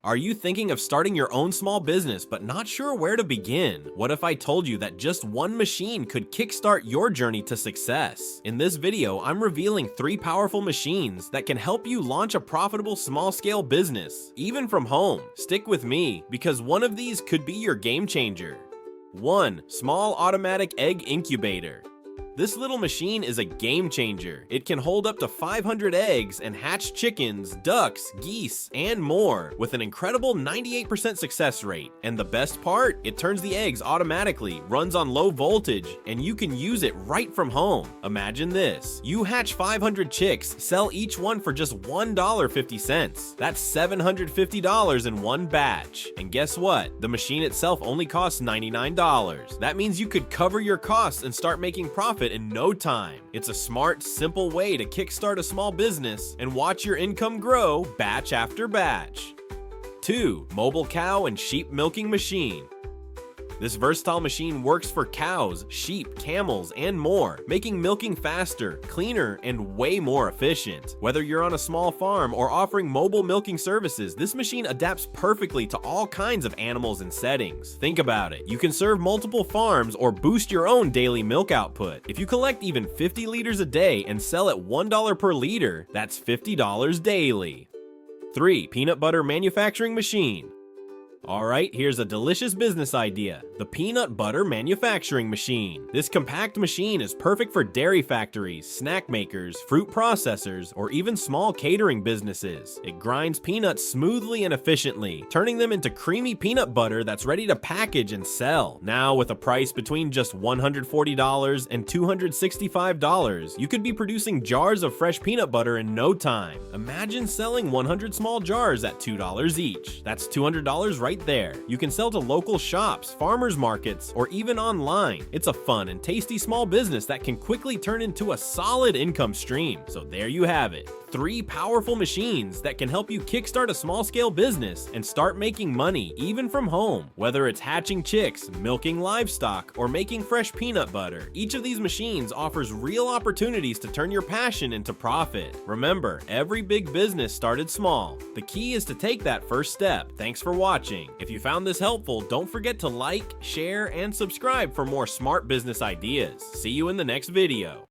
Are you thinking of starting your own small business but not sure where to begin? What if I told you that just one machine could kickstart your journey to success? In this video, I'm revealing 3 powerful machines that can help you launch a profitable small-scale business, even from home. Stick with me, because one of these could be your game changer. 1. Small automatic egg incubator. This little machine is a game changer. It can hold up to 500 eggs and hatch chickens, ducks, geese, and more with an incredible 98% success rate. And the best part? It turns the eggs automatically, runs on low voltage, and you can use it right from home. Imagine this. You hatch 500 chicks, sell each one for just $1.50. That's $750 in one batch. And guess what? The machine itself only costs $99. That means you could cover your costs and start making profit in no time. It's a smart, simple way to kickstart a small business and watch your income grow batch after batch. 2. Mobile cow and sheep milking machine. This versatile machine works for cows, sheep, camels, and more, making milking faster, cleaner, and way more efficient. Whether you're on a small farm or offering mobile milking services, this machine adapts perfectly to all kinds of animals and settings. Think about it. You can serve multiple farms or boost your own daily milk output. If you collect even 50 liters a day and sell at $1 per liter, that's $50 daily. 3. Peanut butter manufacturing machine. Alright, here's a delicious business idea. The peanut butter manufacturing machine. This compact machine is perfect for dairy factories, snack makers, fruit processors, or even small catering businesses. It grinds peanuts smoothly and efficiently, turning them into creamy peanut butter that's ready to package and sell. Now, with a price between just $140 and $265, you could be producing jars of fresh peanut butter in no time. Imagine selling 100 small jars at $2 each. That's $200 right there. You can sell to local shops, farmers markets, or even online. It's a fun and tasty small business that can quickly turn into a solid income stream. So there you have it. 3 powerful machines that can help you kickstart a small-scale business and start making money even from home. Whether it's hatching chicks, milking livestock, or making fresh peanut butter, each of these machines offers real opportunities to turn your passion into profit. Remember, every big business started small. The key is to take that first step. Thanks for watching. If you found this helpful, don't forget to like, share, and subscribe for more smart business ideas. See you in the next video.